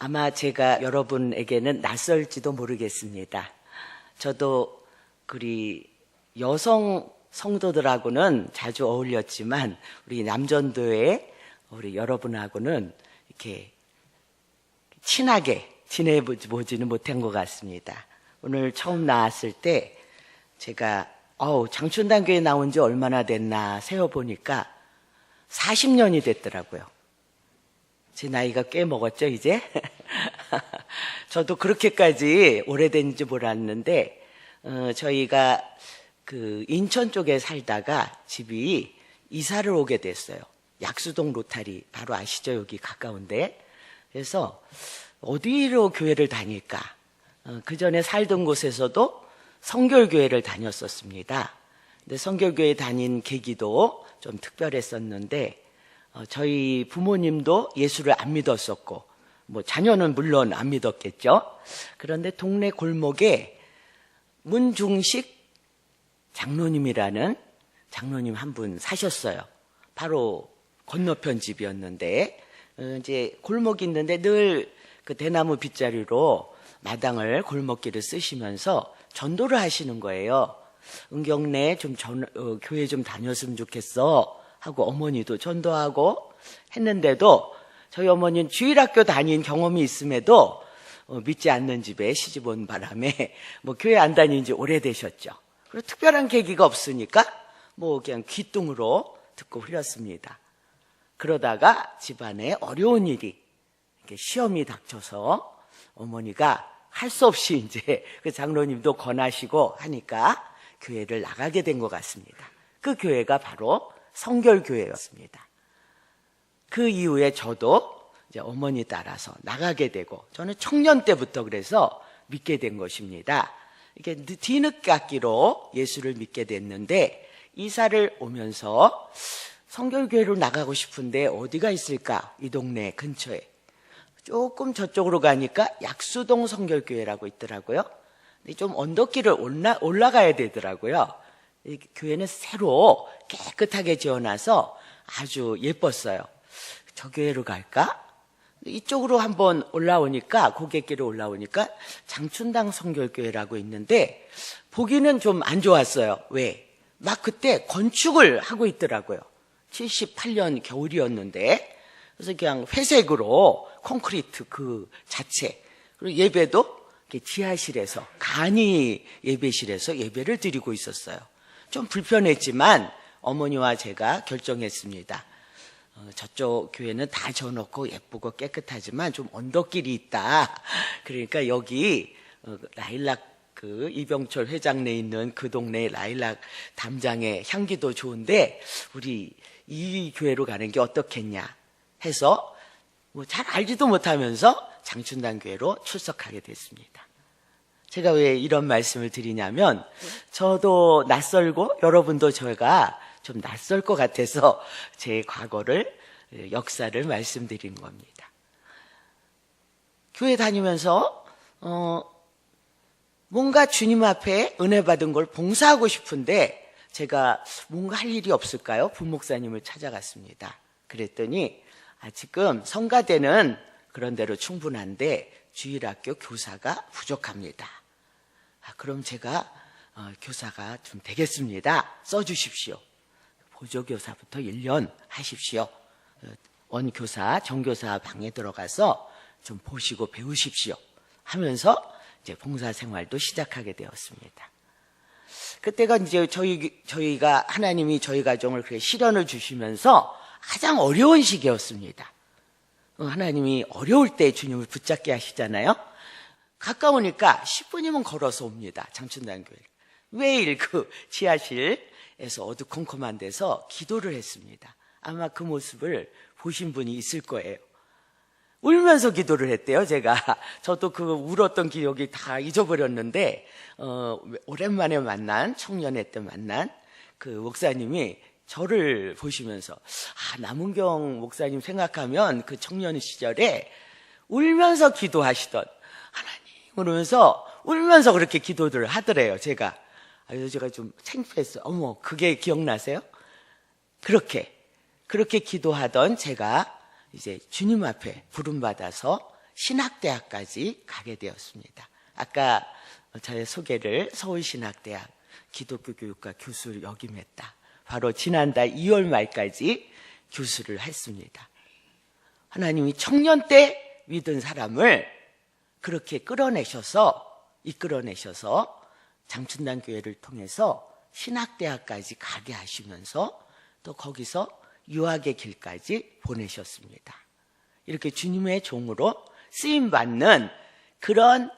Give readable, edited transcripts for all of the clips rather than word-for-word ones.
아마 제가 여러분에게는 낯설지도 모르겠습니다. 저도 우리 여성 성도들하고는 자주 어울렸지만 우리 남전도의 우리 여러분하고는 이렇게 친하게 지내보지는 못한 것 같습니다. 오늘 처음 나왔을 때 제가 장춘단교에 나온 지 얼마나 됐나 세어보니까 40년이 됐더라고요. 제 나이가 꽤 먹었죠, 이제? 저도 그렇게까지 오래된지 몰랐는데, 저희가 그 인천 쪽에 살다가 집이 이사를 오게 됐어요. 약수동 로타리, 바로 아시죠? 여기 가까운데. 그래서 어디로 교회를 다닐까? 그 전에 살던 곳에서도 성결교회를 다녔었습니다. 근데 성결교회 다닌 계기도 좀 특별했었는데, 저희 부모님도 예수를 안 믿었었고, 자녀는 물론 안 믿었겠죠. 그런데 동네 골목에 문중식 장로님이라는 장로님 한 분 사셨어요. 바로 건너편 집이었는데, 이제 골목이 있는데 늘 그 대나무 빗자루로 마당을 골목길을 쓰시면서 전도를 하시는 거예요. 은경래 교회 좀 다녔으면 좋겠어 하고 어머니도 전도하고 했는데도 저희 어머니는 주일학교 다닌 경험이 있음에도 믿지 않는 집에 시집 온 바람에 교회 안 다닌 지 오래되셨죠. 그리고 특별한 계기가 없으니까 그냥 귀뚱으로 듣고 흘렸습니다. 그러다가 집안에 어려운 일이 이렇게 시험이 닥쳐서 어머니가 할 수 없이 이제 그 장로님도 권하시고 하니까 교회를 나가게 된 것 같습니다. 그 교회가 바로 성결교회였습니다. 그 이후에 저도 이제 어머니 따라서 나가게 되고, 저는 청년 때부터 그래서 믿게 된 것입니다. 이게 뒤늦게기로 예수를 믿게 됐는데, 이사를 오면서 성결교회로 나가고 싶은데 어디가 있을까? 이 동네 근처에. 조금 저쪽으로 가니까 약수동 성결교회라고 있더라고요. 근데 좀 언덕길을 올라가야 되더라고요. 이 교회는 새로 깨끗하게 지어놔서 아주 예뻤어요. 저 교회로 갈까? 이쪽으로 한번 고갯길을 올라오니까 장춘당 성결교회라고 있는데 보기는 좀 안 좋았어요. 왜? 그때 건축을 하고 있더라고요. 78년 겨울이었는데, 그래서 그냥 회색으로 콘크리트 그 자체, 그리고 예배도 지하실에서, 간이 예배실에서 예배를 드리고 있었어요. 좀 불편했지만 어머니와 제가 결정했습니다. 저쪽 교회는 다 져놓고 예쁘고 깨끗하지만 좀 언덕길이 있다. 그러니까 여기 라일락 이병철 회장내 있는 그 동네 라일락 담장의 향기도 좋은데 우리 이 교회로 가는 게 어떻겠냐 해서 잘 알지도 못하면서 장춘단 교회로 출석하게 됐습니다. 제가 왜 이런 말씀을 드리냐면 저도 낯설고 여러분도 저희가 좀 낯설 것 같아서 제 과거를, 역사를 말씀드린 겁니다. 교회 다니면서 뭔가 주님 앞에 은혜 받은 걸 봉사하고 싶은데 제가 뭔가 할 일이 없을까요? 부목사님을 찾아갔습니다. 그랬더니 지금 성가대는 그런 대로 충분한데 주일학교 교사가 부족합니다. 그럼 제가 교사가 좀 되겠습니다. 써주십시오. 보조교사부터 1년 하십시오. 원교사, 정교사 방에 들어가서 좀 보시고 배우십시오 하면서 이제 봉사 생활도 시작하게 되었습니다. 그때가 이제 저희가 하나님이 저희 가정을 그렇게 시련을 주시면서 가장 어려운 시기였습니다. 하나님이 어려울 때 주님을 붙잡게 하시잖아요. 가까우니까 10분이면 걸어서 옵니다. 장춘단 교회를. 매일 그 지하실에서 어두컴컴한 데서 기도를 했습니다. 아마 그 모습을 보신 분이 있을 거예요. 울면서 기도를 했대요, 제가. 저도 그 울었던 기억이 다 잊어버렸는데, 오랜만에 청년회 때 만난 그 목사님이 저를 보시면서, 남은경 목사님 생각하면 그 청년 시절에 울면서 기도하시던 하나님, 그러면서 울면서 그렇게 기도를 하더래요, 제가. 그래서 제가 좀 창피했어요. 어머, 그게 기억나세요? 그렇게 기도하던 제가 이제 주님 앞에 부름받아서 신학대학까지 가게 되었습니다. 아까 저의 소개를 서울신학대학 기독교교육과 교수를 역임했다. 바로 지난달 2월 말까지 교수를 했습니다. 하나님이 청년 때 믿은 사람을 그렇게 이끌어내셔서 장춘단 교회를 통해서 신학대학까지 가게 하시면서 또 거기서 유학의 길까지 보내셨습니다. 이렇게 주님의 종으로 쓰임받는 그런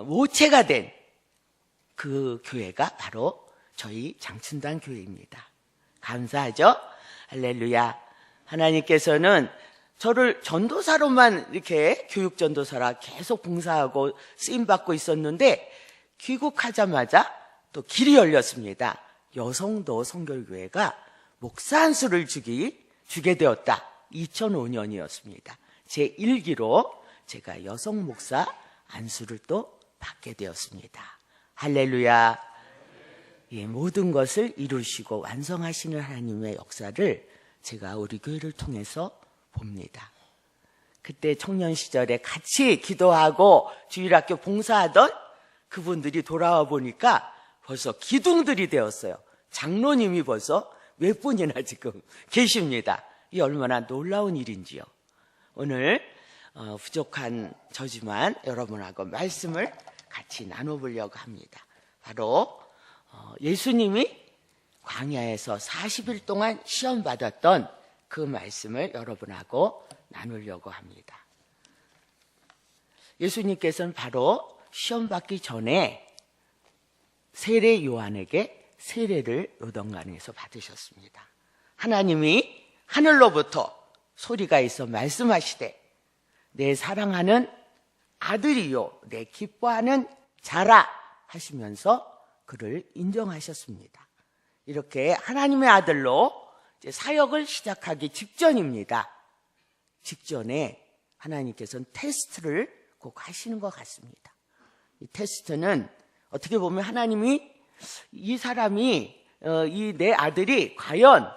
모체가 된 그 교회가 바로 저희 장춘단 교회입니다. 감사하죠? 할렐루야. 하나님께서는 저를 전도사로만 이렇게 교육전도사라 계속 봉사하고 쓰임받고 있었는데 귀국하자마자 또 길이 열렸습니다. 여성도 성결교회가 목사 안수를 주게 되었다. 2005년이었습니다. 제 1기로 제가 여성 목사 안수를 또 받게 되었습니다. 할렐루야. 예, 모든 것을 이루시고 완성하시는 하나님의 역사를 제가 우리 교회를 통해서 봅니다. 그때 청년 시절에 같이 기도하고 주일학교 봉사하던 그분들이 돌아와 보니까 벌써 기둥들이 되었어요. 장로님이 벌써 몇 분이나 지금 계십니다. 이 얼마나 놀라운 일인지요. 오늘 부족한 저지만 여러분하고 말씀을 같이 나눠보려고 합니다. 바로 예수님이 광야에서 40일 동안 시험 받았던 그 말씀을 여러분하고 나누려고 합니다. 예수님께서는 바로 시험 받기 전에 세례 요한에게 세례를 요단강에서 받으셨습니다. 하나님이 하늘로부터 소리가 있어 말씀하시되 내 사랑하는 아들이요 내 기뻐하는 자라 하시면서 그를 인정하셨습니다. 이렇게 하나님의 아들로 이제 사역을 시작하기 직전입니다. 직전에 하나님께서는 테스트를 꼭 하시는 것 같습니다. 이 테스트는 어떻게 보면 하나님이 이 사람이 이 내 아들이 과연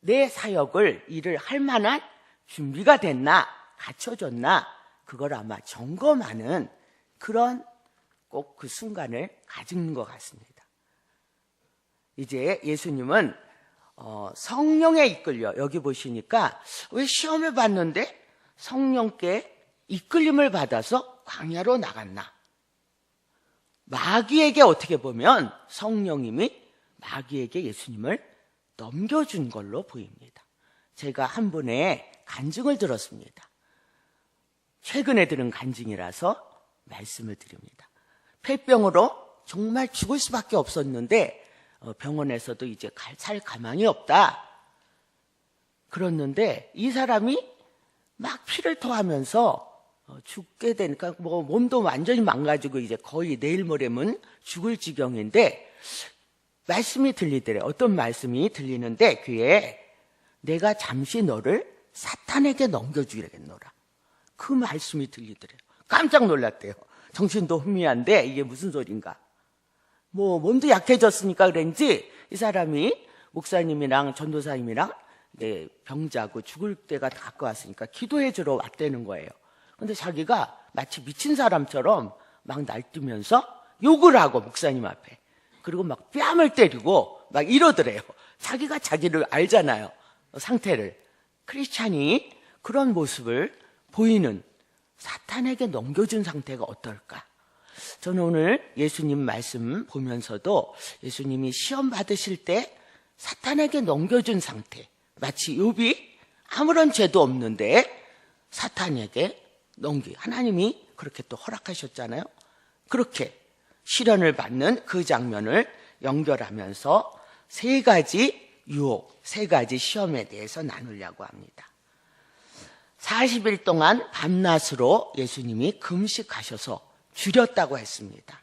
내 사역을 일을 할 만한 준비가 됐나 갖춰졌나 그걸 아마 점검하는 그런 꼭 그 순간을 가진 것 같습니다. 이제 예수님은 성령에 이끌려 여기 보시니까 왜 시험을 봤는데 성령께 이끌림을 받아서 광야로 나갔나? 마귀에게 어떻게 보면 성령님이 마귀에게 예수님을 넘겨준 걸로 보입니다. 제가 한 분의 간증을 들었습니다. 최근에 들은 간증이라서 말씀을 드립니다. 폐병으로 정말 죽을 수밖에 없었는데 병원에서도 이제 살 가망이 없다. 그랬는데 이 사람이 막 피를 토하면서 죽게 되니까 뭐 몸도 완전히 망가지고 이제 거의 내일 모레면 죽을 지경인데 말씀이 들리더래. 어떤 말씀이 들리는데 귀에 내가 잠시 너를 사탄에게 넘겨주겠노라. 그 말씀이 들리더래요. 깜짝 놀랐대요. 정신도 혼미한데 이게 무슨 소린가. 뭐 몸도 약해졌으니까 그런지 이 사람이 목사님이랑 전도사님이랑 병자고 죽을 때가 가까웠으니까 기도해 주러 왔다는 거예요. 근데 자기가 마치 미친 사람처럼 막 날뛰면서 욕을 하고 목사님 앞에 그리고 막 뺨을 때리고 막 이러더래요. 자기가 자기를 알잖아요. 상태를. 크리스찬이 그런 모습을 보이는 사탄에게 넘겨준 상태가 어떨까? 저는 오늘 예수님 말씀 보면서도 예수님이 시험 받으실 때 사탄에게 넘겨준 상태, 마치 욥이 아무런 죄도 없는데 사탄에게 하나님이 그렇게 또 허락하셨잖아요. 그렇게 시련을 받는 그 장면을 연결하면서 세 가지 유혹, 세 가지 시험에 대해서 나누려고 합니다. 40일 동안 밤낮으로 예수님이 금식하셔서 줄였다고 했습니다.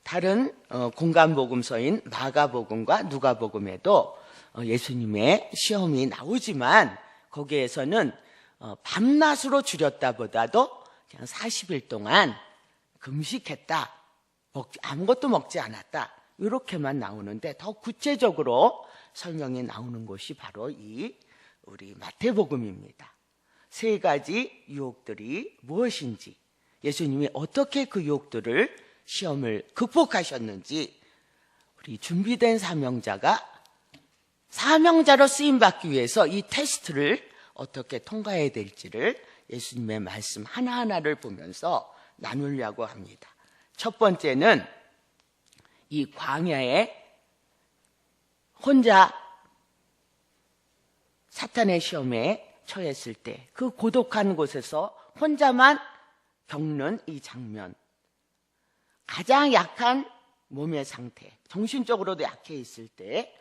다른 공간복음서인 마가복음과 누가복음에도 예수님의 시험이 나오지만 거기에서는 밤낮으로 줄였다보다도 그냥 40일 동안 금식했다. 아무것도 먹지 않았다. 이렇게만 나오는데 더 구체적으로 설명이 나오는 곳이 바로 이 우리 마태복음입니다. 세 가지 유혹들이 무엇인지, 예수님이 어떻게 그 유혹들을 시험을 극복하셨는지, 우리 준비된 사명자가 사명자로 쓰임받기 위해서 이 테스트를 어떻게 통과해야 될지를 예수님의 말씀 하나하나를 보면서 나누려고 합니다. 첫 번째는 이 광야에 혼자 사탄의 시험에 처했을 때 그 고독한 곳에서 혼자만 겪는 이 장면, 가장 약한 몸의 상태, 정신적으로도 약해 있을 때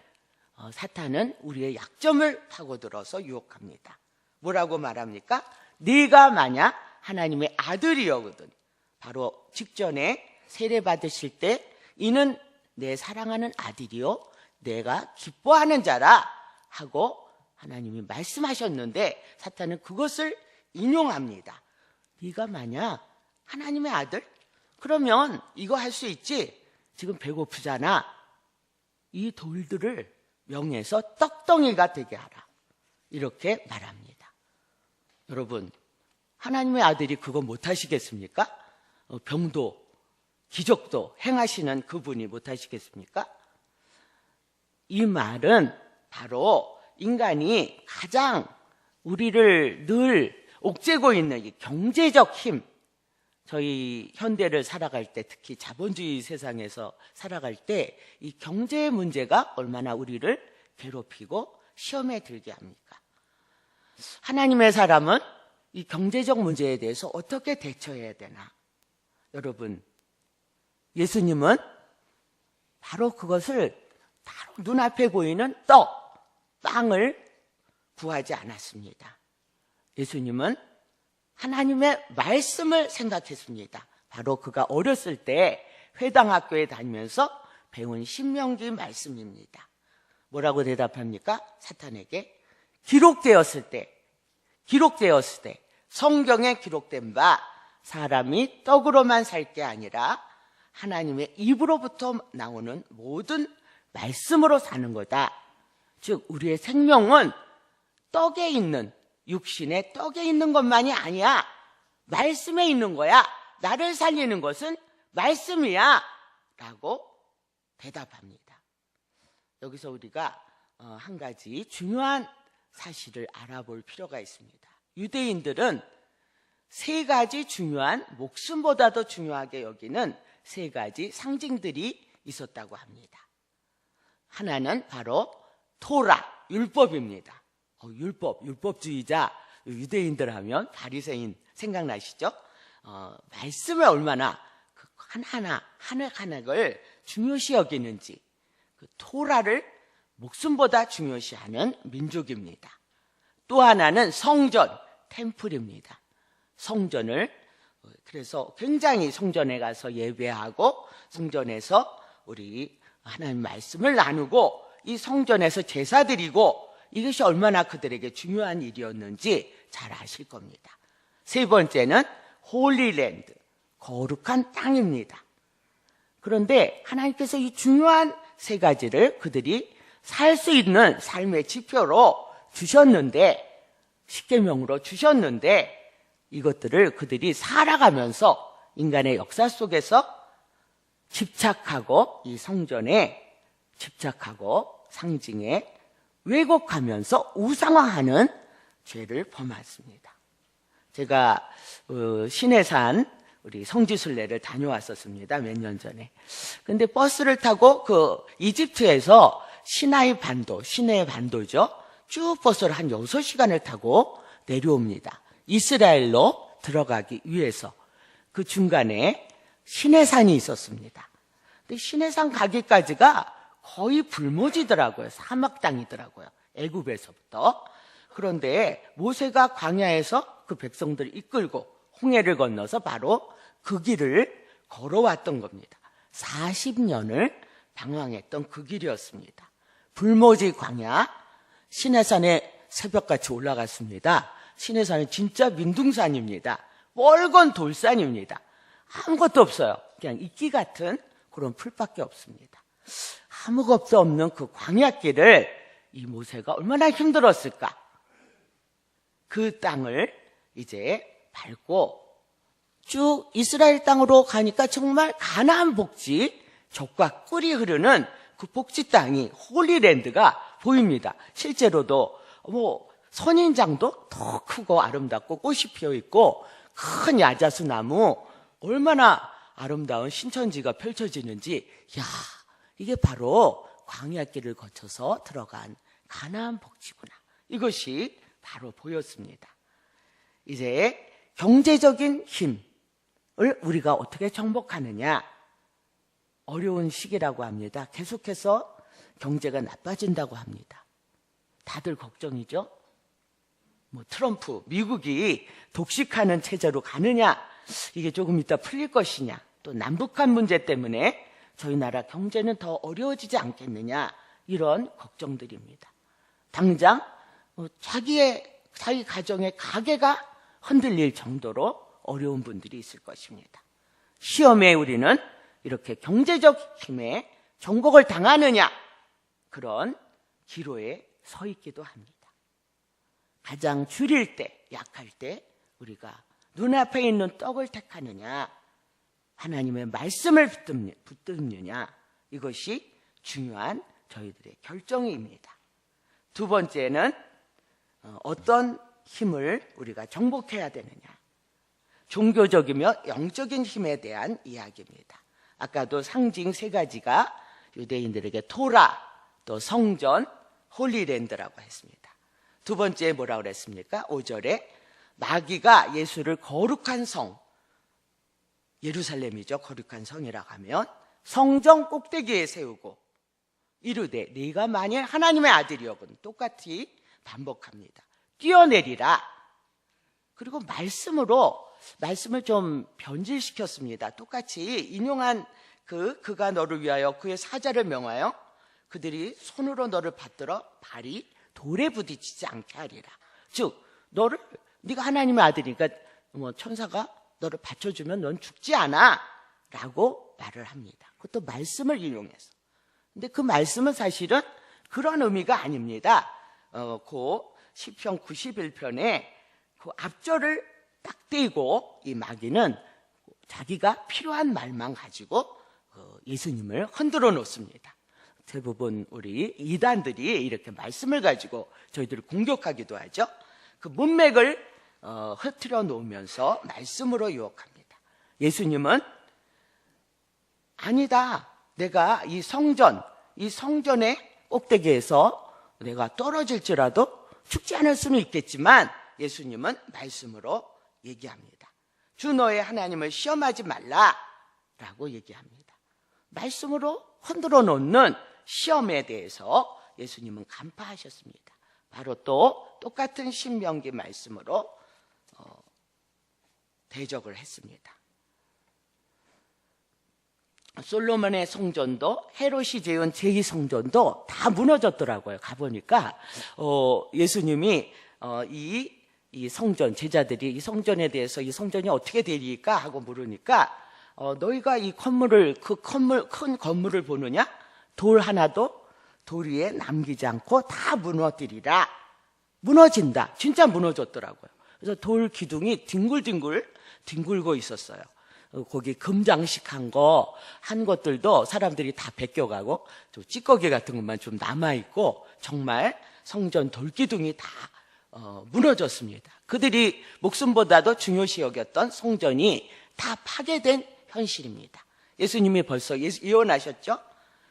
사탄은 우리의 약점을 파고들어서 유혹합니다. 뭐라고 말합니까? 네가 만약 하나님의 아들이여거든. 바로 직전에 세례 받으실 때 이는 내 사랑하는 아들이요 내가 기뻐하는 자라 하고 하나님이 말씀하셨는데 사탄은 그것을 인용합니다. 네가 만약 하나님의 아들? 그러면 이거 할 수 있지. 지금 배고프잖아. 이 돌들을 명해서 떡덩이가 되게 하라. 이렇게 말합니다. 여러분, 하나님의 아들이 그거 못하시겠습니까? 병도 기적도 행하시는 그분이 못하시겠습니까? 이 말은 바로 인간이 가장 우리를 늘 옥죄고 있는 이 경제적 힘, 저희 현대를 살아갈 때, 특히 자본주의 세상에서 살아갈 때 이 경제의 문제가 얼마나 우리를 괴롭히고 시험에 들게 합니까? 하나님의 사람은 이 경제적 문제에 대해서 어떻게 대처해야 되나? 여러분, 예수님은 바로 그것을 바로 눈앞에 보이는 빵을 구하지 않았습니다. 예수님은 하나님의 말씀을 생각했습니다. 바로 그가 어렸을 때 회당학교에 다니면서 배운 신명기 말씀입니다. 뭐라고 대답합니까? 사탄에게 기록되었을 때 성경에 기록된 바 사람이 떡으로만 살 게 아니라 하나님의 입으로부터 나오는 모든 말씀으로 사는 거다. 즉 우리의 생명은 떡에 있는, 육신의 떡에 있는 것만이 아니야. 말씀에 있는 거야. 나를 살리는 것은 말씀이야 라고 대답합니다. 여기서 우리가 한 가지 중요한 사실을 알아볼 필요가 있습니다. 유대인들은 세 가지 중요한, 목숨보다도 중요하게 여기는 세 가지 상징들이 있었다고 합니다. 하나는 바로 토라, 율법입니다. 율법주의자, 유대인들 하면 바리새인 생각나시죠? 말씀을 얼마나 그 하나하나를 중요시 여기는지, 그 토라를 목숨보다 중요시하는 민족입니다. 또 하나는 성전, 템플입니다. 성전을, 그래서 굉장히 성전에 가서 예배하고 성전에서 우리 하나님 말씀을 나누고 이 성전에서 제사 드리고, 이것이 얼마나 그들에게 중요한 일이었는지 잘 아실 겁니다. 세 번째는 홀리랜드, 거룩한 땅입니다. 그런데 하나님께서 이 중요한 세 가지를 그들이 살 수 있는 삶의 지표로 주셨는데, 십계명으로 주셨는데, 이것들을 그들이 살아가면서 인간의 역사 속에서 집착하고 이 성전에 집착하고 상징에 왜곡하면서 우상화하는 죄를 범했습니다. 제가 신해산 우리 성지순례를 다녀왔었습니다. 몇 년 전에. 근데 버스를 타고 그 이집트에서 시나이 반도죠. 쭉 버스를 한 6시간을 타고 내려옵니다. 이스라엘로 들어가기 위해서. 그 중간에 시내산이 있었습니다. 근데 시내산 가기까지가 거의 불모지더라고요. 사막 땅이더라고요. 애굽에서부터. 그런데 모세가 광야에서 그 백성들을 이끌고 홍해를 건너서 바로 그 길을 걸어왔던 겁니다. 40년을 방황했던 그 길이었습니다. 불모지 광야, 시내산에 새벽같이 올라갔습니다. 시내산은 진짜 민둥산입니다. 뻘건 돌산입니다. 아무것도 없어요. 그냥 이끼 같은 그런 풀밖에 없습니다. 아무것도 없는 그 광야길을 이 모세가 얼마나 힘들었을까. 그 땅을 이제 밟고 쭉 이스라엘 땅으로 가니까 정말 가나안 복지, 젖과 꿀이 흐르는 그 복지 땅이 홀리랜드가 보입니다. 실제로도 선인장도 더 크고 아름답고 꽃이 피어 있고 큰 야자수 나무, 얼마나 아름다운 신천지가 펼쳐지는지, 야, 이게 바로 광야길을 거쳐서 들어간 가나안 복지구나. 이것이 바로 보였습니다. 이제 경제적인 힘을 우리가 어떻게 정복하느냐, 어려운 시기라고 합니다. 계속해서 경제가 나빠진다고 합니다. 다들 걱정이죠. 트럼프, 미국이 독식하는 체제로 가느냐, 이게 조금 이따 풀릴 것이냐, 또 남북한 문제 때문에 저희 나라 경제는 더 어려워지지 않겠느냐, 이런 걱정들입니다. 당장 자기 가정의 가계가 흔들릴 정도로 어려운 분들이 있을 것입니다. 시험에 우리는 이렇게 경제적 힘에 정복을 당하느냐, 그런 기로에 서 있기도 합니다. 가장 줄일 때, 약할 때 우리가 눈앞에 있는 떡을 택하느냐, 하나님의 말씀을 붙드느냐, 이것이 중요한 저희들의 결정입니다. 두 번째는 어떤 힘을 우리가 정복해야 되느냐, 종교적이며 영적인 힘에 대한 이야기입니다. 아까도 상징 세 가지가 유대인들에게 토라, 또 성전, 홀리랜드라고 했습니다. 두 번째 뭐라고 그랬습니까? 5절에 마귀가 예수를 거룩한 성, 예루살렘이죠. 거룩한 성이라고 하면 성전 꼭대기에 세우고 이르되 네가 만일 하나님의 아들이여건, 똑같이 반복합니다. 뛰어내리라. 그리고 말씀을 좀 변질시켰습니다. 똑같이 인용한 그가 너를 위하여 그의 사자를 명하여 그들이 손으로 너를 받들어 발이 돌에 부딪히지 않게 하리라. 즉 네가 하나님의 아들이니까 천사가 너를 받쳐주면 넌 죽지 않아 라고 말을 합니다. 그것도 말씀을 인용해서. 근데 그 말씀은 사실은 그런 의미가 아닙니다. 그 시편 91편에 그 앞절을 딱 떼고 이 마귀는 자기가 필요한 말만 가지고 예수님을 흔들어 놓습니다. 대부분 우리 이단들이 이렇게 말씀을 가지고 저희들을 공격하기도 하죠. 그 문맥을 흐트려 놓으면서 말씀으로 유혹합니다. 예수님은 아니다, 내가 이 성전의 꼭대기에서 내가 떨어질지라도 죽지 않을 수는 있겠지만, 예수님은 말씀으로 얘기합니다. 주 너의 하나님을 시험하지 말라라고 얘기합니다. 말씀으로 흔들어 놓는 시험에 대해서 예수님은 간파하셨습니다. 바로 또 똑같은 신명기 말씀으로 대적을 했습니다. 솔로몬의 성전도 헤롯이 지은 제2성전도 다 무너졌더라고요. 가보니까 예수님이 이 성전, 제자들이 이 성전에 대해서 이 성전이 어떻게 되리까 하고 물으니까 너희가 이 큰 건물을 보느냐? 돌 하나도 돌 위에 남기지 않고 다 무너뜨리라. 무너진다. 진짜 무너졌더라고요. 그래서 돌 기둥이 뒹굴고 있었어요. 거기 금장식한 것들도 사람들이 다 베껴가고 좀 찌꺼기 같은 것만 좀 남아있고, 정말 성전 돌기둥이 다 무너졌습니다. 그들이 목숨보다도 중요시 여겼던 성전이 다 파괴된 현실입니다. 예수님이 벌써 예언하셨죠?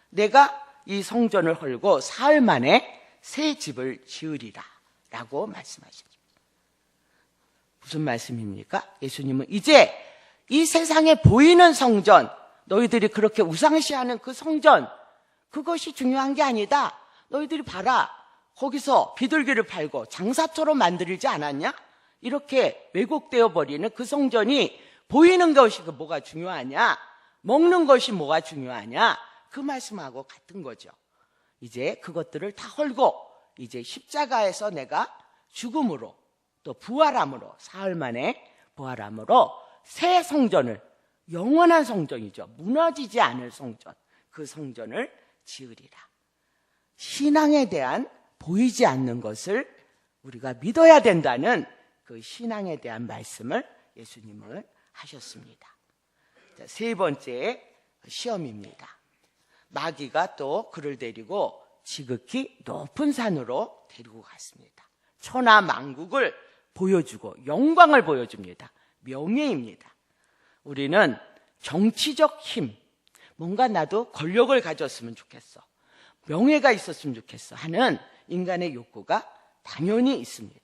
내가 이 성전을 헐고 사흘 만에 새 집을 지으리라 라고 말씀하셨죠. 무슨 말씀입니까? 예수님은 이제 이 세상에 보이는 성전, 너희들이 그렇게 우상시하는 그 성전, 그것이 중요한 게 아니다. 너희들이 봐라, 거기서 비둘기를 팔고 장사터로 만들지 않았냐? 이렇게 왜곡되어 버리는 그 성전이 보이는 것이 뭐가 중요하냐? 먹는 것이 뭐가 중요하냐? 그 말씀하고 같은 거죠. 이제 그것들을 다 헐고 이제 십자가에서 내가 죽음으로 또 부활함으로, 사흘 만에 부활함으로 새 성전을, 영원한 성전이죠, 무너지지 않을 성전, 그 성전을 지으리라. 신앙에 대한 보이지 않는 것을 우리가 믿어야 된다는 그 신앙에 대한 말씀을 예수님을 하셨습니다. 자, 세 번째 시험입니다. 마귀가 또 그를 데리고 지극히 높은 산으로 데리고 갔습니다. 천하 만국을 보여주고 영광을 보여줍니다. 명예입니다. 우리는 정치적 힘, 뭔가 나도 권력을 가졌으면 좋겠어, 명예가 있었으면 좋겠어 하는 인간의 욕구가 당연히 있습니다.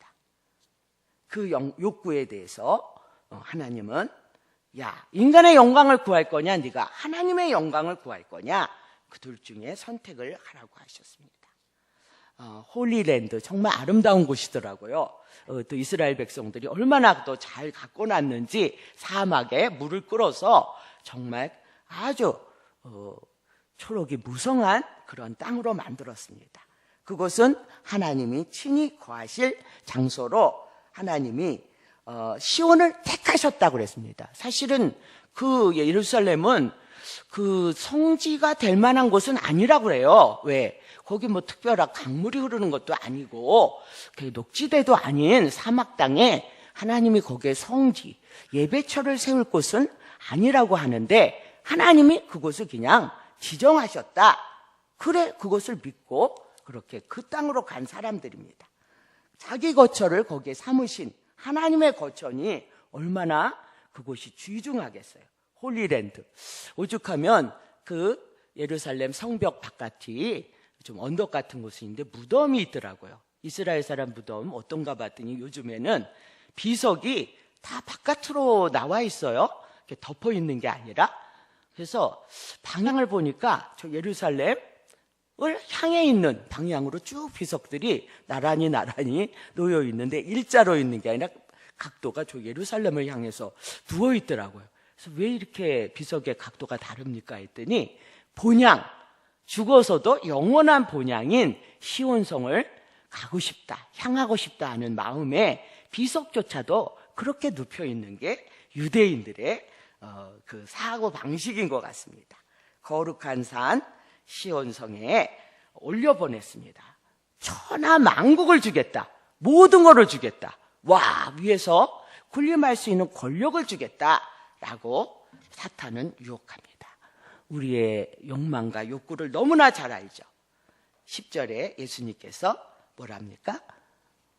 그 욕구에 대해서 하나님은 야, 인간의 영광을 구할 거냐, 네가 하나님의 영광을 구할 거냐, 그 둘 중에 선택을 하라고 하셨습니다. 홀리랜드, 정말 아름다운 곳이더라고요. 또 이스라엘 백성들이 얼마나 또 잘 가꿔놨는지 사막에 물을 끌어서 정말 아주 초록이 무성한 그런 땅으로 만들었습니다. 그곳은 하나님이 친히 거하실 장소로 하나님이 시온을 택하셨다고 그랬습니다. 사실은 그 예루살렘은 그 성지가 될 만한 곳은 아니라고 그래요. 왜? 거기 뭐 특별한 강물이 흐르는 것도 아니고 녹지대도 아닌 사막 땅에 하나님이 거기에 성지, 예배처를 세울 곳은 아니라고 하는데 하나님이 그곳을 그냥 지정하셨다. 그래, 그것을 믿고 그렇게 그 땅으로 간 사람들입니다. 자기 거처를 거기에 삼으신 하나님의 거처니 얼마나 그곳이 귀중하겠어요. 홀리랜드. 오죽하면 그 예루살렘 성벽 바깥이 좀 언덕 같은 곳인데 무덤이 있더라고요. 이스라엘 사람 무덤 어떤가 봤더니 요즘에는 비석이 다 바깥으로 나와 있어요. 이렇게 덮어 있는 게 아니라. 그래서 방향을 보니까 저 예루살렘을 향해 있는 방향으로 쭉 비석들이 나란히 놓여 있는데 일자로 있는 게 아니라 각도가 저 예루살렘을 향해서 누워 있더라고요. 그래서 왜 이렇게 비석의 각도가 다릅니까 했더니 본향, 죽어서도 영원한 본향인 시온성을 가고 싶다, 향하고 싶다 하는 마음에 비석조차도 그렇게 눕혀 있는 게 유대인들의 그 사고 방식인 것 같습니다. 거룩한 산 시온성에 올려보냈습니다. 천하 만국을 주겠다, 모든 것을 주겠다, 와, 위에서 군림할 수 있는 권력을 주겠다라고 사탄은 유혹합니다. 우리의 욕망과 욕구를 너무나 잘 알죠. 10절에 예수님께서 뭐랍니까?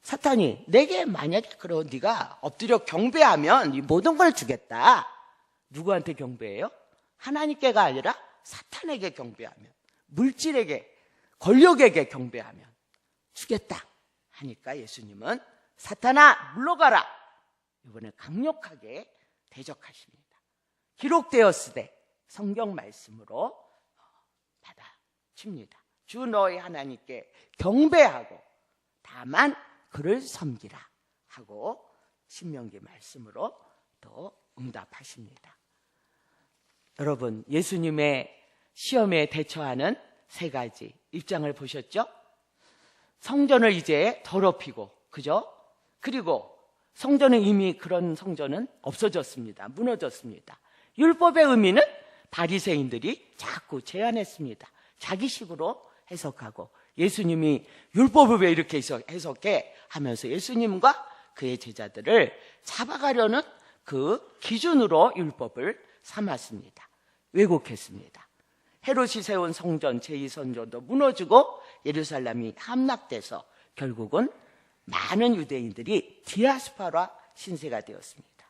사탄이 내게 만약에 그럼 네가 엎드려 경배하면 이 모든 걸 주겠다. 누구한테 경배해요? 하나님께가 아니라 사탄에게 경배하면, 물질에게, 권력에게 경배하면 주겠다 하니까 예수님은 사탄아 물러가라, 이번에 강력하게 대적하십니다. 기록되었으되 성경 말씀으로 받아칩니다. 주 너희 하나님께 경배하고 다만 그를 섬기라 하고 신명기 말씀으로 또 응답하십니다. 여러분, 예수님의 시험에 대처하는 세 가지 입장을 보셨죠? 성전을 이제 더럽히고, 그죠? 그리고 성전은 이미 그런 성전은 없어졌습니다. 무너졌습니다. 율법의 의미는 바리새인들이 자꾸 제안했습니다. 자기식으로 해석하고, 예수님이 율법을 왜 이렇게 해석해 하면서 예수님과 그의 제자들을 잡아가려는 그 기준으로 율법을 삼았습니다. 왜곡했습니다. 헤롯이 세운 성전 제2성전도 무너지고 예루살렘이 함락돼서 결국은 많은 유대인들이 디아스포라 신세가 되었습니다.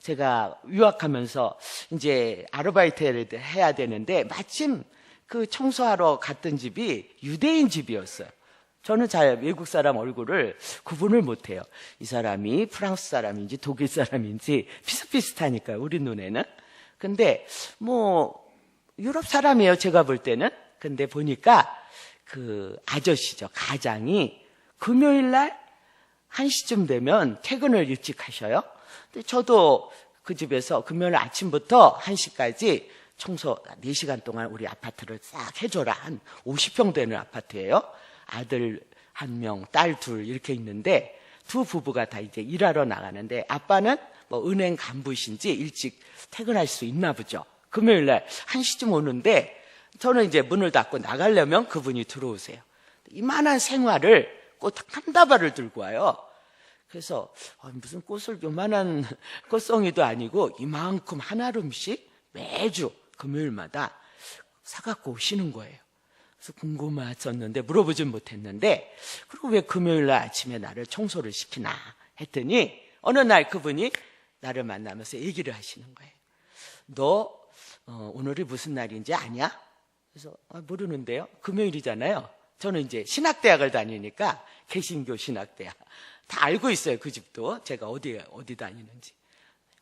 제가 유학하면서 이제 아르바이트를 해야 되는데 마침 그 청소하러 갔던 집이 유대인 집이었어요. 저는 잘 외국 사람 얼굴을 구분을 못해요. 이 사람이 프랑스 사람인지 독일 사람인지 비슷비슷하니까요, 우리 눈에는. 근데 뭐 유럽 사람이에요, 제가 볼 때는. 근데 보니까 그 아저씨죠, 가장이 금요일 날 1시쯤 되면 퇴근을 일찍 하셔요. 근데 저도 그 집에서 금요일 아침부터 1시까지 청소 4시간 동안 우리 아파트를 싹 해줘라. 한 50평 되는 아파트예요. 아들 1명, 딸 2 이렇게 있는데 두 부부가 다 이제 일하러 나가는데 아빠는 뭐 은행 간부신지 일찍 퇴근할 수 있나 보죠. 금요일 날 1시쯤 오는데 저는 이제 문을 닫고 나가려면 그분이 들어오세요. 이만한 생활을 꼭 한 다발을 들고 와요. 그래서 무슨 꽃을 요만한 꽃송이도 아니고 이만큼 한 알음씩 매주 금요일마다 사갖고 오시는 거예요. 그래서 궁금했었는데 물어보진 못했는데, 그리고 왜 금요일날 아침에 나를 청소를 시키나 했더니 어느 날 그분이 나를 만나면서 얘기를 하시는 거예요. 너 오늘이 무슨 날인지 아냐? 그래서 모르는데요. 금요일이잖아요. 저는 이제 신학대학을 다니니까 개신교 신학대학 다 알고 있어요. 그 집도 제가 어디 다니는지.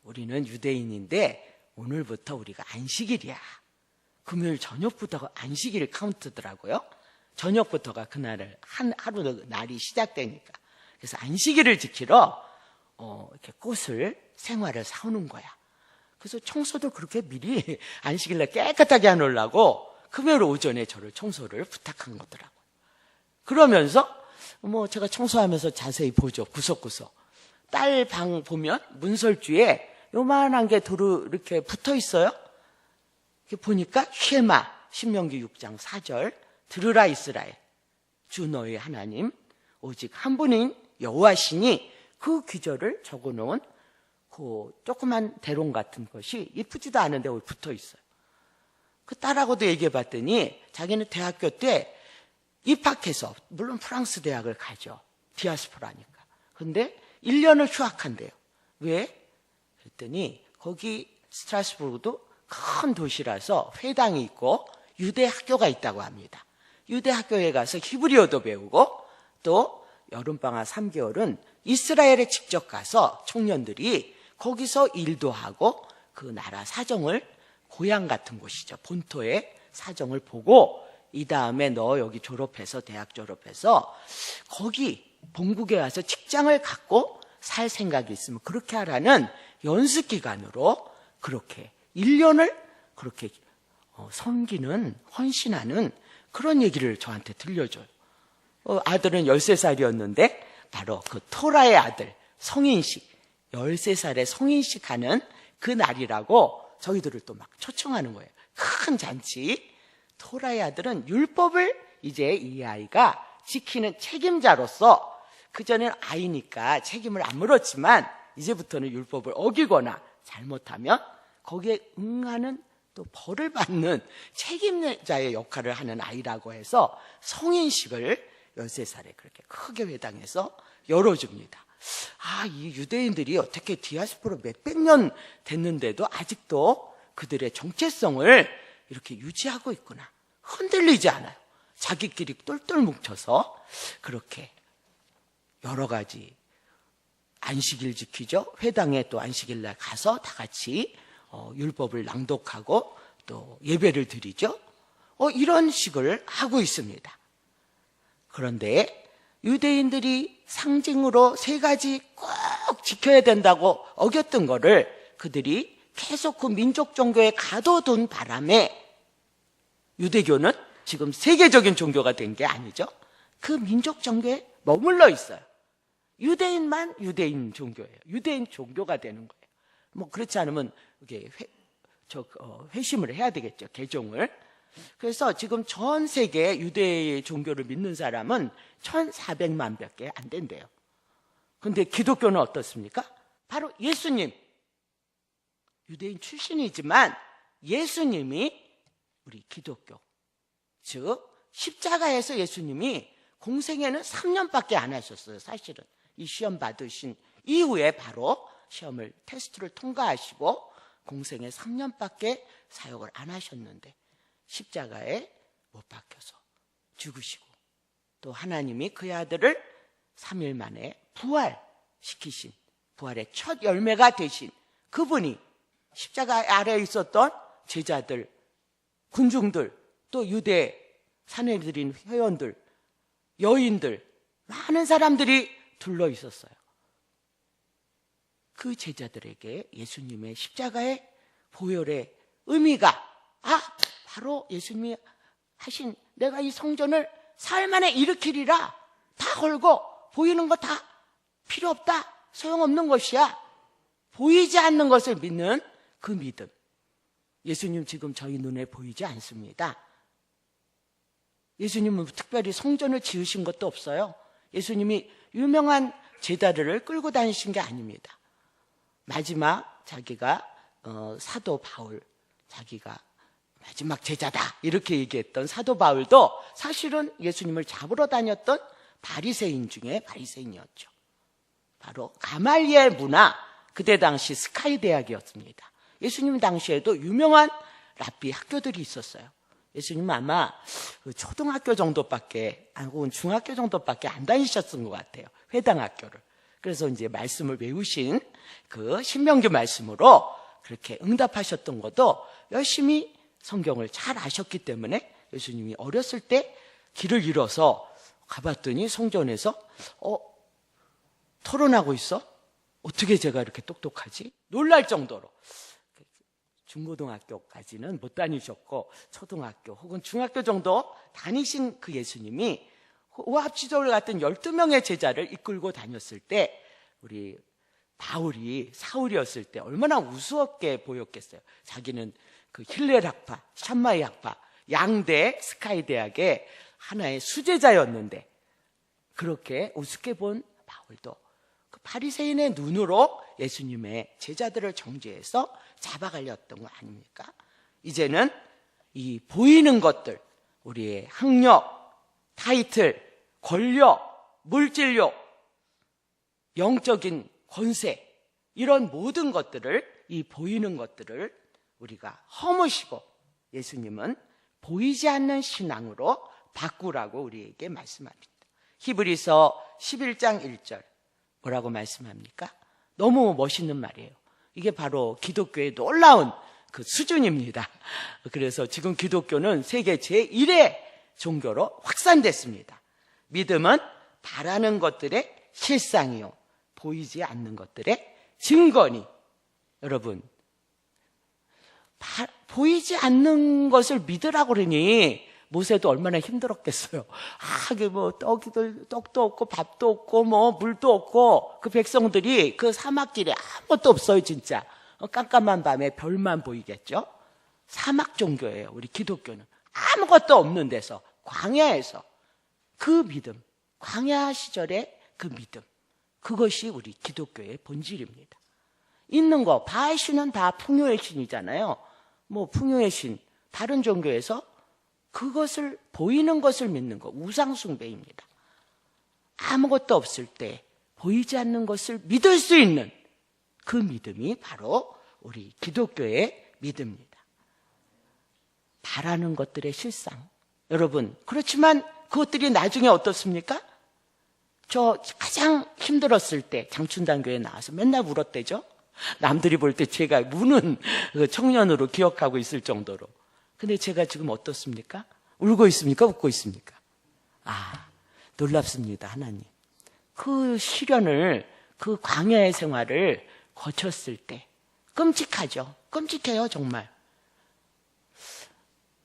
우리는 유대인인데 오늘부터 우리가 안식일이야. 금요일 저녁부터가 안식일 카운트더라고요. 저녁부터가 그날을 하루 날이 시작되니까. 그래서 안식일을 지키러 이렇게 꽃을 생화를 사오는 거야. 그래서 청소도 그렇게 미리 안식일날 깨끗하게 해놓으려고 금요일 오전에 저를 청소를 부탁한 거더라고요. 그러면서 제가 청소하면서 자세히 보죠. 구석구석. 딸 방 보면 문설주에 요만한 게 도로 이렇게 붙어 있어요. 이렇게 보니까 쉐마, 신명기 6장 4절, 들으라 이스라엘, 주 너희 하나님 오직 한 분인 여호와시니, 그 귀절을 적어놓은 그 조그만 대롱 같은 것이 이쁘지도 않은데 붙어 있어요. 그 딸하고도 얘기해 봤더니 자기는 대학교 때 입학해서, 물론 프랑스 대학을 가죠. 디아스포라니까. 근데 1년을 휴학한대요. 왜? 그랬더니 거기 스트라스부르도 큰 도시라서 회당이 있고 유대 학교가 있다고 합니다. 유대 학교에 가서 히브리어도 배우고, 또 여름방학 3개월은 이스라엘에 직접 가서 청년들이 거기서 일도 하고 그 나라 사정을, 고향 같은 곳이죠, 본토의 사정을 보고, 이 다음에 너 여기 졸업해서, 대학 졸업해서 거기 본국에 와서 직장을 갖고 살 생각이 있으면 그렇게 하라는 연습기간으로 그렇게 1년을 그렇게 섬기는, 헌신하는 그런 얘기를 저한테 들려줘요. 아들은 13살이었는데 바로 그 토라의 아들 성인식, 13살에 성인식 하는 그 날이라고 저희들을 또 막 초청하는 거예요. 큰 잔치. 토라의 아들은 율법을 이제 이 아이가 지키는 책임자로서, 그전에는 아이니까 책임을 안 물었지만 이제부터는 율법을 어기거나 잘못하면 거기에 응하는, 또 벌을 받는 책임자의 역할을 하는 아이라고 해서 성인식을 13살에 그렇게 크게 회당에서 열어줍니다. 이 유대인들이 어떻게 디아스포라 몇백 년 됐는데도 아직도 그들의 정체성을 이렇게 유지하고 있구나. 흔들리지 않아요. 자기끼리 똘똘 뭉쳐서 그렇게 여러 가지 안식일 지키죠. 회당에 또 안식일날 가서 다 같이 율법을 낭독하고 또 예배를 드리죠. 이런 식을 하고 있습니다. 그런데 유대인들이 상징으로 3가지 꼭 지켜야 된다고 어겼던 거를 그들이 계속 그 민족 종교에 가둬둔 바람에, 유대교는 지금 세계적인 종교가 된 게 아니죠. 그 민족 종교에 머물러 있어요. 유대인만 유대인 종교예요. 유대인 종교가 되는 거예요. 그렇지 않으면 이게 회심을 해야 되겠죠, 개종을. 그래서 지금 전 세계 유대 종교를 믿는 사람은 1,400만 밖에 안 된대요. 근데 기독교는 어떻습니까? 바로 예수님, 유대인 출신이지만 예수님이 우리 기독교, 즉 십자가에서 예수님이 공생에는 3년밖에 안 하셨어요. 사실은 이 시험 받으신 이후에 바로 시험을, 테스트를 통과하시고 공생에 3년밖에 사역을 안 하셨는데 십자가에 못 박혀서 죽으시고, 또 하나님이 그의 아들을 3일 만에 부활시키신, 부활의 첫 열매가 되신 그분이 십자가 아래에 있었던 제자들, 군중들, 또 유대 사내들인 회원들, 여인들, 많은 사람들이 둘러 있었어요. 그 제자들에게 예수님의 십자가의 보혈의 의미가, 바로 예수님이 하신, 내가 이 성전을 사흘 만에 일으키리라, 다 걸고 보이는 거 다 필요 없다, 소용없는 것이야, 보이지 않는 것을 믿는 그 믿음. 예수님 지금 저희 눈에 보이지 않습니다. 예수님은 특별히 성전을 지으신 것도 없어요. 예수님이 유명한 제자들을 끌고 다니신 게 아닙니다. 마지막 자기가 사도 바울, 자기가 마지막 제자다 이렇게 얘기했던 사도 바울도 사실은 예수님을 잡으러 다녔던 바리새인 중에 바리새인이었죠. 바로 가말리엘 문화, 그때 당시 스카이 대학이었습니다. 예수님 당시에도 유명한 랍비 학교들이 있었어요. 예수님은 아마 초등학교 정도밖에, 혹은 중학교 정도밖에 안 다니셨던 것 같아요. 회당학교를. 그래서 이제 말씀을 외우신 그 신명기 말씀으로 그렇게 응답하셨던 것도 열심히 성경을 잘 아셨기 때문에 예수님이 어렸을 때 길을 잃어서 가봤더니 성전에서 토론하고 있어? 어떻게 제가 이렇게 똑똑하지? 놀랄 정도로. 중고등학교까지는 못 다니셨고 초등학교 혹은 중학교 정도 다니신 그 예수님이 오합지졸 같은 12명의 제자를 이끌고 다녔을 때 우리 바울이 사울이었을 때 얼마나 우스웠게 보였겠어요. 자기는 그 힐렐 학파, 샴마이 학파, 양대 스카이 대학의 하나의 수제자였는데 그렇게 우습게 본 바울도 그 바리새인의 눈으로 예수님의 제자들을 정죄해서 잡아가렸던 거 아닙니까? 이제는 이 보이는 것들, 우리의 학력, 타이틀, 권력, 물질력, 영적인 권세, 이런 모든 것들을, 이 보이는 것들을 우리가 허무시고 예수님은 보이지 않는 신앙으로 바꾸라고 우리에게 말씀합니다. 히브리서 11장 1절 뭐라고 말씀합니까? 너무 멋있는 말이에요. 이게 바로 기독교의 놀라운 그 수준입니다. 그래서 지금 기독교는 세계 제1의 종교로 확산됐습니다. 믿음은 바라는 것들의 실상이요, 보이지 않는 것들의 증거니. 여러분, 보이지 않는 것을 믿으라고 그러니 모세도 얼마나 힘들었겠어요. 이게 뭐 떡도 없고 밥도 없고 뭐 물도 없고 그 백성들이 그 사막길에 아무것도 없어요. 진짜 깜깜한 밤에 별만 보이겠죠. 사막 종교예요. 우리 기독교는 아무것도 없는 데서, 광야에서 그 믿음, 광야 시절의 그 믿음, 그것이 우리 기독교의 본질입니다. 있는 거, 바알 신은 다 풍요의 신이잖아요. 뭐 풍요의 신, 다른 종교에서 그것을, 보이는 것을 믿는 거, 우상숭배입니다. 아무것도 없을 때 보이지 않는 것을 믿을 수 있는 그 믿음이 바로 우리 기독교의 믿음입니다. 바라는 것들의 실상. 여러분, 그렇지만 그것들이 나중에 어떻습니까? 저 가장 힘들었을 때 장춘단교에 나와서 맨날 울었대죠. 남들이 볼 때 제가 우는 청년으로 기억하고 있을 정도로. 근데 제가 지금 어떻습니까? 울고 있습니까? 웃고 있습니까? 놀랍습니다, 하나님. 그 시련을, 그 광야의 생활을 거쳤을 때 끔찍하죠. 끔찍해요, 정말.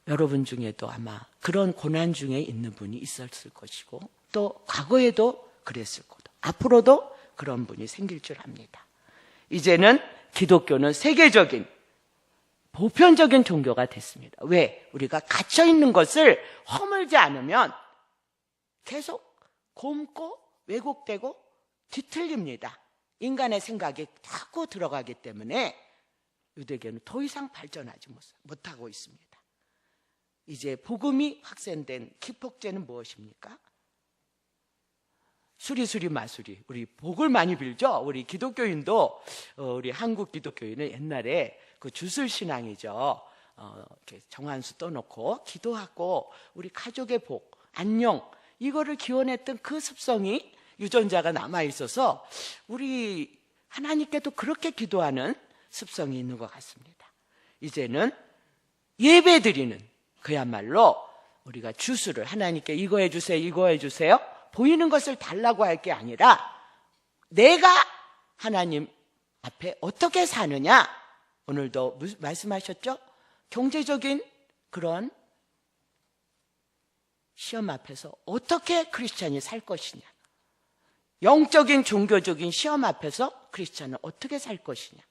여러분 중에도 아마 그런 고난 중에 있는 분이 있었을 것이고, 또 과거에도 그랬을 거고, 앞으로도 그런 분이 생길 줄 압니다. 이제는 기독교는 세계적인 보편적인 종교가 됐습니다. 왜? 우리가 갇혀있는 것을 허물지 않으면 계속 곪고 왜곡되고 뒤틀립니다. 인간의 생각이 자꾸 들어가기 때문에 유대교는 더 이상 발전하지 못하고 있습니다. 이제 복음이 확산된 기폭제는 무엇입니까? 수리수리 마수리. 우리 복을 많이 빌죠. 우리 기독교인도 우리 한국 기독교인은 옛날에 그 주술신앙이죠. 이렇게 정한수 떠놓고 기도하고 우리 가족의 복, 안녕, 이거를 기원했던 그 습성이 유전자가 남아있어서 우리 하나님께도 그렇게 기도하는 습성이 있는 것 같습니다. 이제는 예배드리는, 그야말로 우리가 주술을 하나님께 이거 해주세요, 이거 해주세요, 보이는 것을 달라고 할 게 아니라 내가 하나님 앞에 어떻게 사느냐. 오늘도 말씀하셨죠? 경제적인 그런 시험 앞에서 어떻게 크리스찬이 살 것이냐, 영적인 종교적인 시험 앞에서 크리스찬은 어떻게 살 것이냐,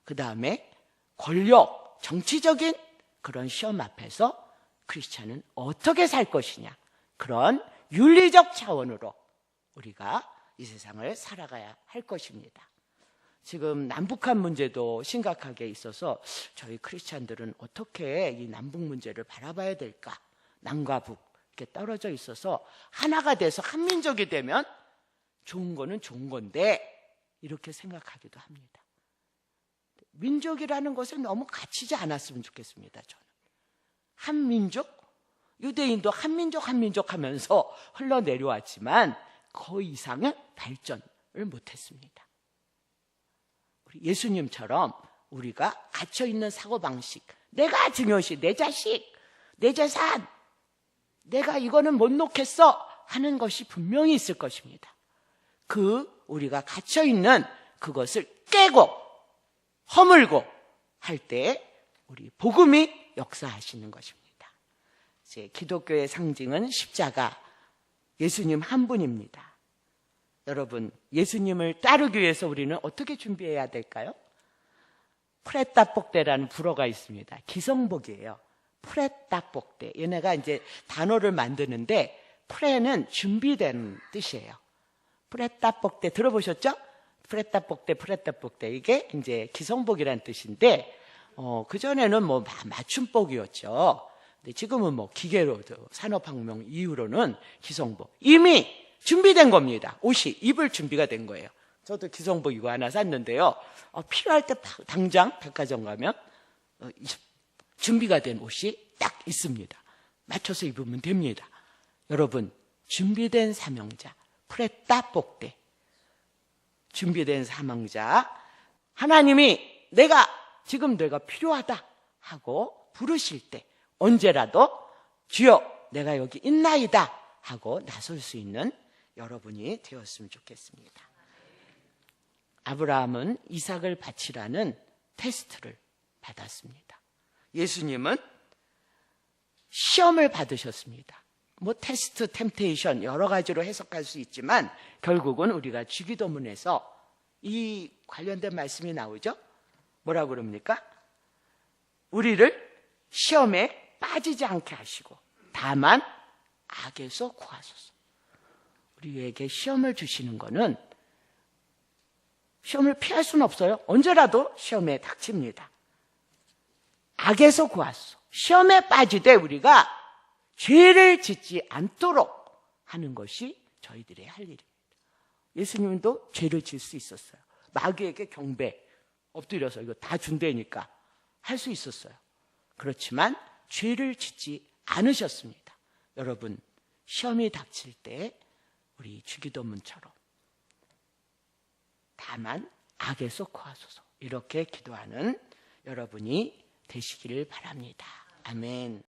그 다음에 권력, 정치적인 그런 시험 앞에서 크리스찬은 어떻게 살 것이냐, 그런 윤리적 차원으로 우리가 이 세상을 살아가야 할 것입니다. 지금 남북한 문제도 심각하게 있어서 저희 크리스찬들은 어떻게 이 남북 문제를 바라봐야 될까? 남과 북 이렇게 떨어져 있어서 하나가 돼서 한민족이 되면 좋은 거는 좋은 건데 이렇게 생각하기도 합니다. 민족이라는 것을 너무 갇히지 않았으면 좋겠습니다. 저는 한민족, 유대인도 한민족 하면서 흘러내려왔지만 그 이상은 발전을 못했습니다. 우리 예수님처럼 우리가 갇혀있는 사고방식, 내가 중요시, 내 자식, 내 재산, 내가 이거는 못 놓겠어 하는 것이 분명히 있을 것입니다. 우리가 갇혀있는 그것을 깨고 허물고 할 때 우리 복음이 역사하시는 것입니다. 이제 기독교의 상징은 십자가, 예수님 한 분입니다. 여러분, 예수님을 따르기 위해서 우리는 어떻게 준비해야 될까요? 프레따복대라는 불어가 있습니다. 기성복이에요. 프레따복대. 얘네가 이제 단어를 만드는데 프레는 준비된 뜻이에요. 프레따복대 들어보셨죠? 프레따복대 이게 이제 기성복이라는 뜻인데 그전에는 뭐 맞춤복이었죠. 근데 지금은 뭐 기계로 산업혁명 이후로는 기성복. 이미 준비된 겁니다. 옷이 입을 준비가 된 거예요. 저도 기성복 이거 하나 샀는데요. 필요할 때 당장 백화점 가면 준비가 된 옷이 딱 있습니다. 맞춰서 입으면 됩니다. 여러분, 준비된 사명자, 프레따복대. 준비된 사명자, 하나님이 지금 내가 필요하다 하고 부르실 때 언제라도 주여 내가 여기 있나이다 하고 나설 수 있는 여러분이 되었으면 좋겠습니다. 아브라함은 이삭을 바치라는 테스트를 받았습니다. 예수님은 시험을 받으셨습니다. 뭐 테스트, 템테이션 여러 가지로 해석할 수 있지만 결국은 우리가 주기도문에서 이 관련된 말씀이 나오죠. 뭐라고 그럽니까? 우리를 시험에 빠지지 않게 하시고 다만 악에서 구하소서. 우리에게 시험을 주시는 거는 시험을 피할 수는 없어요. 언제라도 시험에 닥칩니다. 악에서 구하소서. 시험에 빠지되 우리가 죄를 짓지 않도록 하는 것이 저희들의 할 일입니다. 예수님도 죄를 질 수 있었어요. 마귀에게 경배, 엎드려서 이거 다 준다니까 할 수 있었어요. 그렇지만 죄를 짓지 않으셨습니다. 여러분, 시험이 닥칠 때 우리 주기도문처럼 다만 악에서 구하소서 이렇게 기도하는 여러분이 되시기를 바랍니다. 아멘.